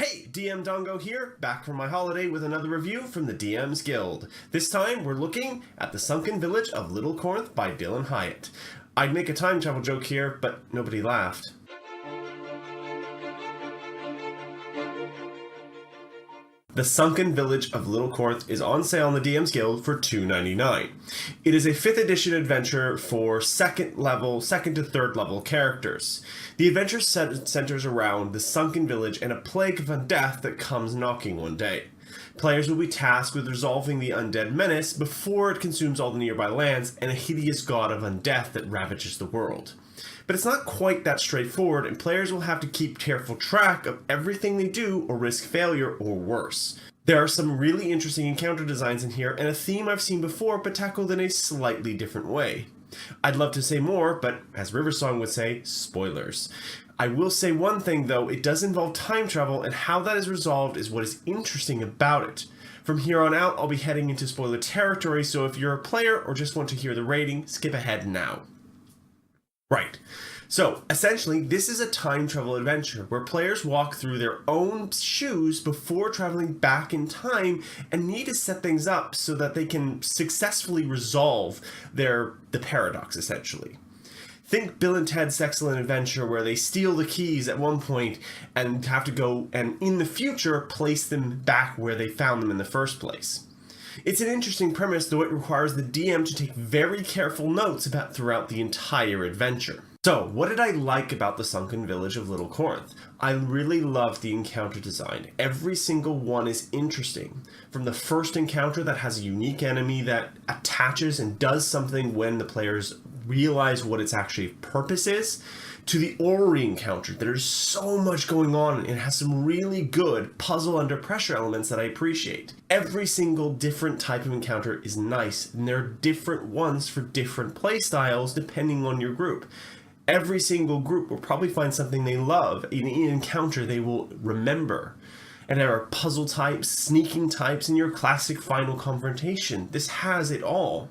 Hey, MadDogOzie here, back from my holiday with another review from the DM's Guild. This time, we're looking at the Sunken Village of Little Corth by Dylan Hyatt. I'd make a time travel joke here, but nobody laughed. The Sunken Village of Little Corth is on sale on the DM's Guild for $2.99. It is a 5th edition adventure for second to 3rd level characters. The adventure centers around the Sunken Village and a plague of undeath that comes knocking one day. Players will be tasked with resolving the undead menace before it consumes all the nearby lands and a hideous god of undeath that ravages the world. But it's not quite that straightforward, and players will have to keep careful track of everything they do or risk failure or worse. There are some really interesting encounter designs in here and a theme I've seen before but tackled in a slightly different way. I'd love to say more, but as Riversong would say, spoilers. I will say one thing though, it does involve time travel, and how that is resolved is what is interesting about it. From here on out, I'll be heading into spoiler territory, so if you're a player or just want to hear the rating, skip ahead now. Right. So, essentially, this is a time travel adventure where players walk through their own shoes before traveling back in time and need to set things up so that they can successfully resolve the paradox, essentially. Think Bill and Ted's Excellent Adventure, where they steal the keys at one point and have to go and, in the future, place them back where they found them in the first place. It's an interesting premise, though it requires the DM to take very careful notes throughout the entire adventure. So, what did I like about the Sunken Village of Little Corth? I really loved the encounter design. Every single one is interesting. From the first encounter that has a unique enemy that attaches and does something when the players realize what its actually purpose is, to the orrery encounter. There's so much going on, and it has some really good puzzle under pressure elements that I appreciate. Every single different type of encounter is nice, and there are different ones for different play styles depending on your group. Every single group will probably find something they love in an encounter they will remember. And there are puzzle types, sneaking types, and your classic final confrontation. This has it all.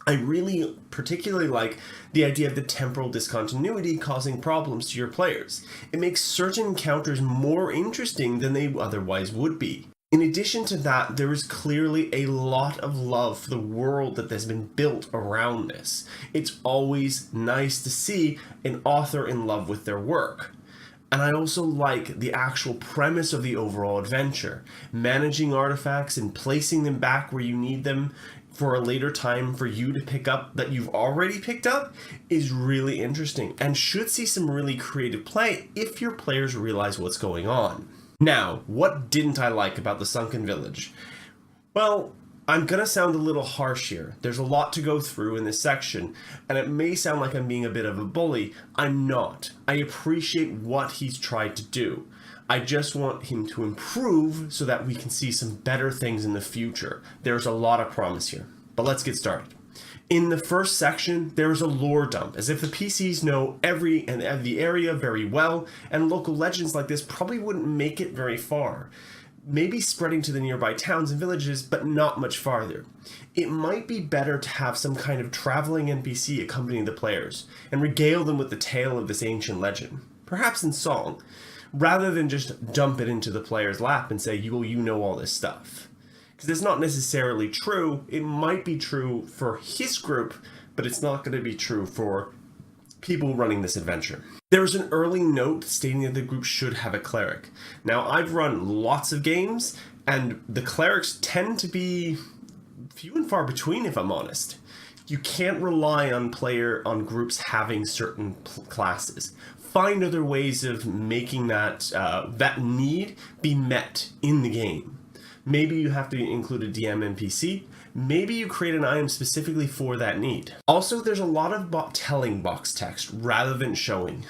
I really particularly like the idea of the temporal discontinuity causing problems to your players. It makes certain encounters more interesting than they otherwise would be. In addition to that, there is clearly a lot of love for the world that has been built around this. It's always nice to see an author in love with their work. And I also like the actual premise of the overall adventure. Managing artifacts and placing them back where you need them for a later time for you to pick up that you've already picked up is really interesting and should see some really creative play if your players realize what's going on. Now, what didn't I like about the Sunken Village? Well, I'm gonna sound a little harsh here. There's a lot to go through in this section, and it may sound like I'm being a bit of a bully. I'm not. I appreciate what he's tried to do. I just want him to improve so that we can see some better things in the future. There's a lot of promise here, but let's get started. In the first section, there's a lore dump, as if the PCs know the area very well, and local legends like this probably wouldn't make it very far. Maybe spreading to the nearby towns and villages, but not much farther. It might be better to have some kind of traveling NPC accompanying the players, and regale them with the tale of this ancient legend, perhaps in song, rather than just dump it into the player's lap and say, you know all this stuff. Because it's not necessarily true. It might be true for his group, but it's not going to be true for people running this adventure. There is an early note stating that the group should have a cleric. Now, I've run lots of games, and the clerics tend to be few and far between, if I'm honest. You can't rely on groups having certain classes. Find other ways of making that need be met in the game. Maybe you have to include a DM NPC. Maybe you create an item specifically for that need. Also, there's a lot of telling box text rather than showing.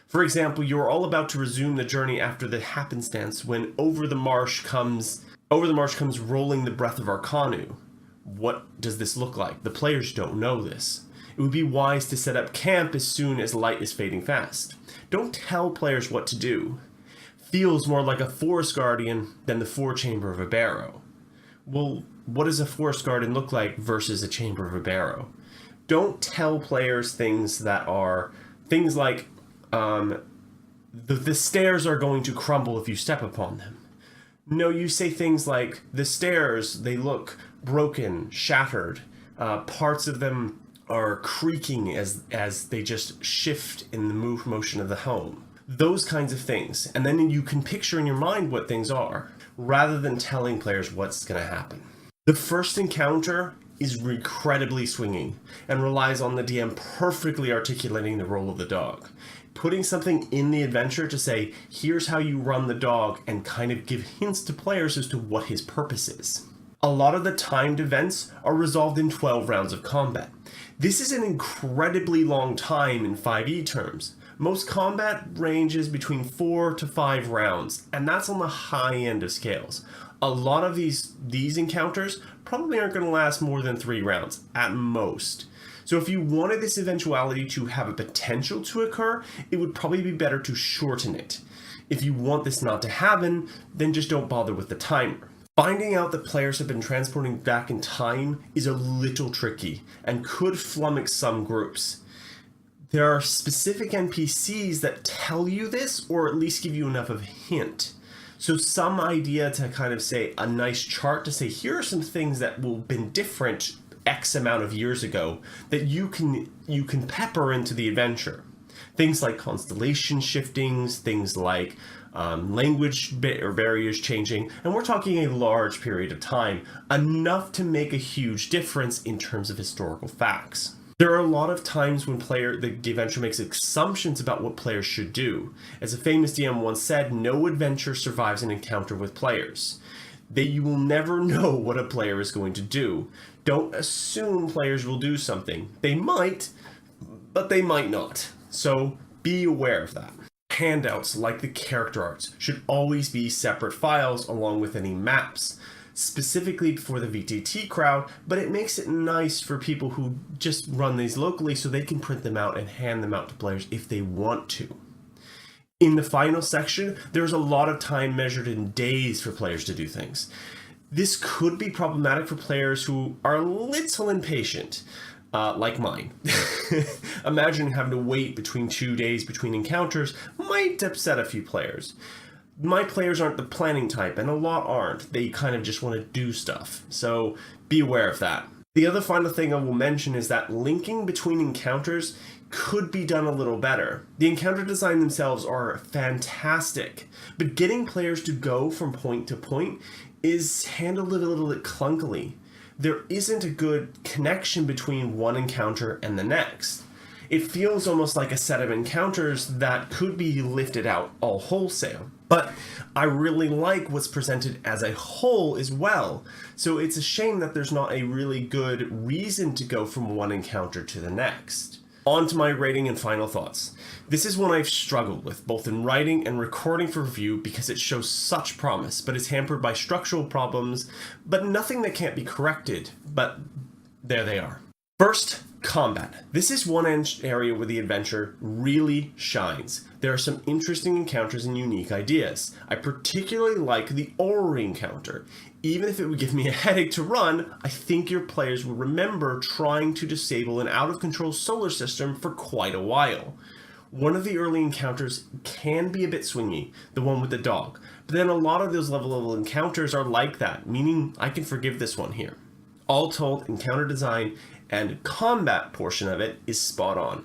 For example, you're all about to resume the journey after the happenstance when over the marsh comes rolling the breath of Arcanu. What does this look like? The players don't know this. It would be wise to set up camp as soon as light is fading fast. Don't tell players what to do. Feels more like a forest guardian than the forechamber of a barrow. Well, what does a forest guardian look like versus a chamber of a barrow? Don't tell players things like The stairs are going to crumble if you step upon them. No, you say things like, the stairs, they look broken, shattered. Parts of them are creaking as they just shift in the motion of the home. Those kinds of things. And then you can picture in your mind what things are, rather than telling players what's going to happen. The first encounter is incredibly swinging and relies on the DM perfectly articulating the role of the dog. Putting something in the adventure to say, here's how you run the dog, and kind of give hints to players as to what his purpose is. A lot of the timed events are resolved in 12 rounds of combat. This is an incredibly long time in 5e terms. Most combat ranges between 4 to 5 rounds, and that's on the high end of scales. A lot of these encounters probably aren't going to last more than 3 rounds, at most. So if you wanted this eventuality to have a potential to occur, it would probably be better to shorten it. If you want this not to happen, then just don't bother with the timer. Finding out that players have been transporting back in time is a little tricky and could flummox some groups. There are specific NPCs that tell you this, or at least give you enough of a hint. So some idea to kind of say a nice chart to say, here are some things that will have been different X amount of years ago that you can pepper into the adventure. Things like constellation shiftings, things like language or barriers changing, and we're talking a large period of time, enough to make a huge difference in terms of historical facts. There are a lot of times when the adventure makes assumptions about what players should do. As a famous DM once said, no adventure survives an encounter with players. That you will never know what a player is going to do. Don't assume players will do something. They might, but they might not. So be aware of that. Handouts, like the character arts, should always be separate files along with any maps, specifically for the VTT crowd, but it makes it nice for people who just run these locally so they can print them out and hand them out to players if they want to. In the final section, there's a lot of time measured in days for players to do things. This could be problematic for players who are a little impatient, like mine. Imagine having to wait between 2 days between encounters might upset a few players. My players aren't the planning type, and a lot aren't. They kind of just want to do stuff, so be aware of that. The other final thing I will mention is that linking between encounters could be done a little better. The encounter design themselves are fantastic, but getting players to go from point to point is handled a little bit clunkily. There isn't a good connection between one encounter and the next. It feels almost like a set of encounters that could be lifted out all wholesale. But I really like what's presented as a whole as well, so it's a shame that there's not a really good reason to go from one encounter to the next. On to my rating and final thoughts. This is one I've struggled with, both in writing and recording for review, because it shows such promise, but is hampered by structural problems, but nothing that can't be corrected, but there they are. First, combat. This is one area where the adventure really shines. There are some interesting encounters and unique ideas. I particularly like the orrery encounter. Even if it would give me a headache to run, I think your players will remember trying to disable an out-of-control solar system for quite a while. One of the early encounters can be a bit swingy, the one with the dog, but then a lot of those level encounters are like that, meaning I can forgive this one here. All told, encounter design and combat portion of it is spot on.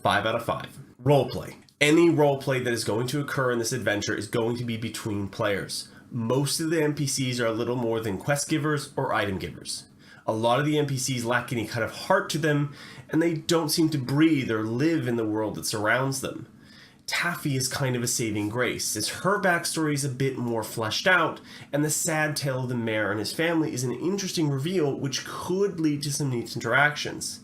5 out of 5. Roleplay. Any roleplay that is going to occur in this adventure is going to be between players. Most of the NPCs are a little more than quest givers or item givers. A lot of the NPCs lack any kind of heart to them, and they don't seem to breathe or live in the world that surrounds them. Taffy is kind of a saving grace, as her backstory is a bit more fleshed out, and the sad tale of the mayor and his family is an interesting reveal which could lead to some neat interactions.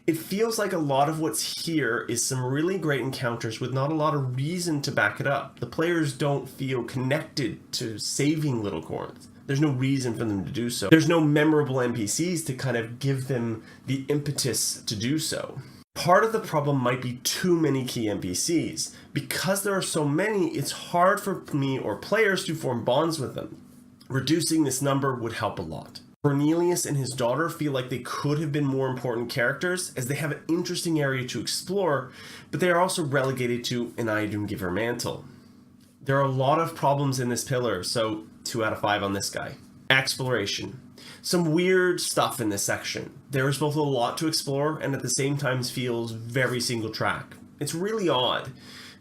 It feels like a lot of what's here is some really great encounters with not a lot of reason to back it up. The players don't feel connected to saving Little Corth. There's no reason for them to do so. There's no memorable NPCs to kind of give them the impetus to do so. Part of the problem might be too many key NPCs. Because there are so many, it's hard for me or players to form bonds with them. Reducing this number would help a lot. Cornelius and his daughter feel like they could have been more important characters, as they have an interesting area to explore, but they are also relegated to an item giver mantle. There are a lot of problems in this pillar, so 2 out of 5 on this guy. Exploration. Some weird stuff in this section. There is both a lot to explore and at the same time feels very single track. It's really odd.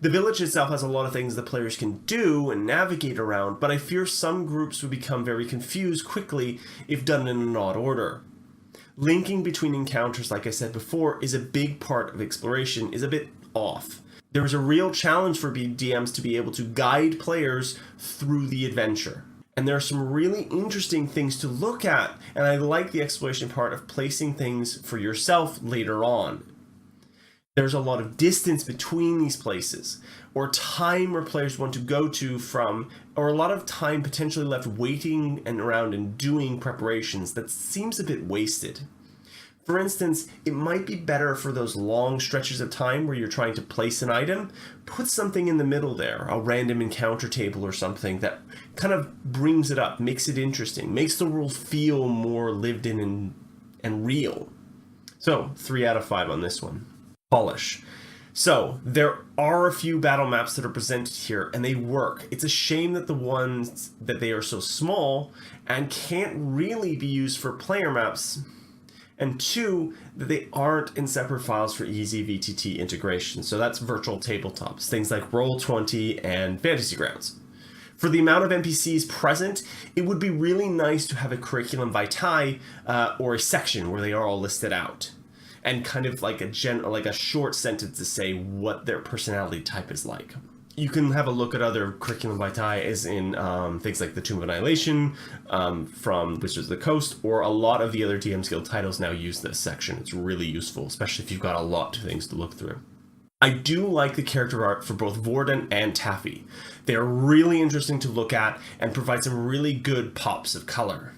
The village itself has a lot of things the players can do and navigate around, but I fear some groups would become very confused quickly if done in an odd order. Linking between encounters, like I said before, is a big part of exploration, is a bit off. There is a real challenge for DMs to be able to guide players through the adventure. And there are some really interesting things to look at, and I like the exploration part of placing things for yourself later on. There's a lot of distance between these places, or time where players want to go to from, or a lot of time potentially left waiting and around and doing preparations that seems a bit wasted. For instance, it might be better for those long stretches of time where you're trying to place an item, put something in the middle there, a random encounter table or something that kind of brings it up, makes it interesting, makes the world feel more lived in and real. So 3 out of 5 on this one. Polish. So there are a few battle maps that are presented here and they work. It's a shame that the ones that they are so small and can't really be used for player maps, and 2, that they aren't in separate files for easy VTT integration. So that's virtual tabletops, things like Roll20 and Fantasy Grounds. For the amount of NPCs present, it would be really nice to have a curriculum vitae or a section where they are all listed out, and kind of like a short sentence to say what their personality type is like. You can have a look at other curriculum vitae as in things like the Tomb of Annihilation from Wizards of the Coast, or a lot of the other DM's Guild titles now use this section. It's really useful, especially if you've got a lot of things to look through. I do like the character art for both Vorden and Taffy. They are really interesting to look at and provide some really good pops of color.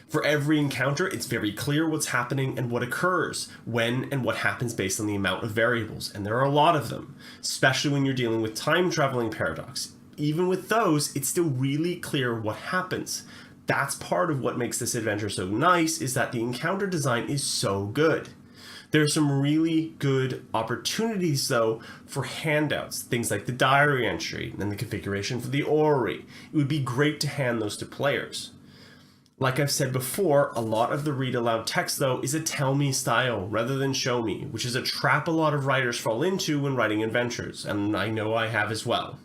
For every encounter, it's very clear what's happening and what occurs, when and what happens based on the amount of variables, and there are a lot of them, especially when you're dealing with time-traveling paradox. Even with those, it's still really clear what happens. That's part of what makes this adventure so nice, is that the encounter design is so good. There are some really good opportunities, though, for handouts, things like the diary entry and the configuration for the orrery. It would be great to hand those to players. Like I've said before, a lot of the read aloud text, though, is a tell me style rather than show me, which is a trap a lot of writers fall into when writing adventures, and I know I have as well.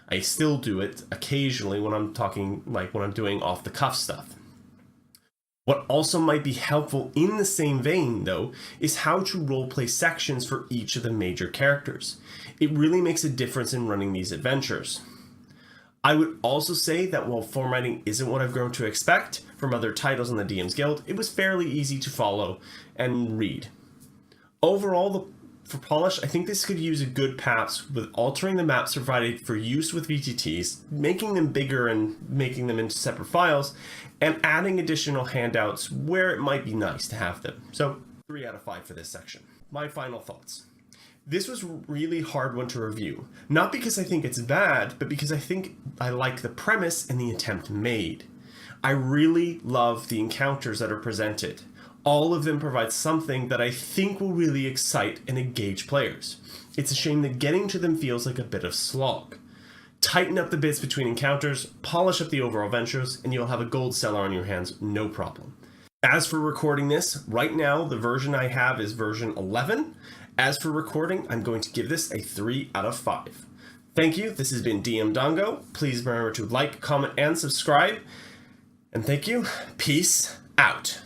I still do it occasionally when I'm doing off the cuff stuff. What also might be helpful in the same vein, though, is how to roleplay sections for each of the major characters. It really makes a difference in running these adventures. I would also say that while formatting isn't what I've grown to expect from other titles in the DM's Guild, it was fairly easy to follow and read. Overall, for Polish, I think this could use a good patch with altering the maps provided for use with VTTs, making them bigger and making them into separate files, and adding additional handouts where it might be nice to have them. So 3 out of 5 for this section. My final thoughts. This was a really hard one to review, not because I think it's bad, but because I think I like the premise and the attempt made. I really love the encounters that are presented. All of them provide something that I think will really excite and engage players. It's a shame that getting to them feels like a bit of slog. Tighten up the bits between encounters, polish up the overall ventures, and you'll have a gold seller on your hands, no problem. As for recording this, right now the version I have is version 11. As for recording, I'm going to give this a 3 out of 5. Thank you, this has been DM Dongo. Please remember to like, comment, and subscribe. And thank you, peace out.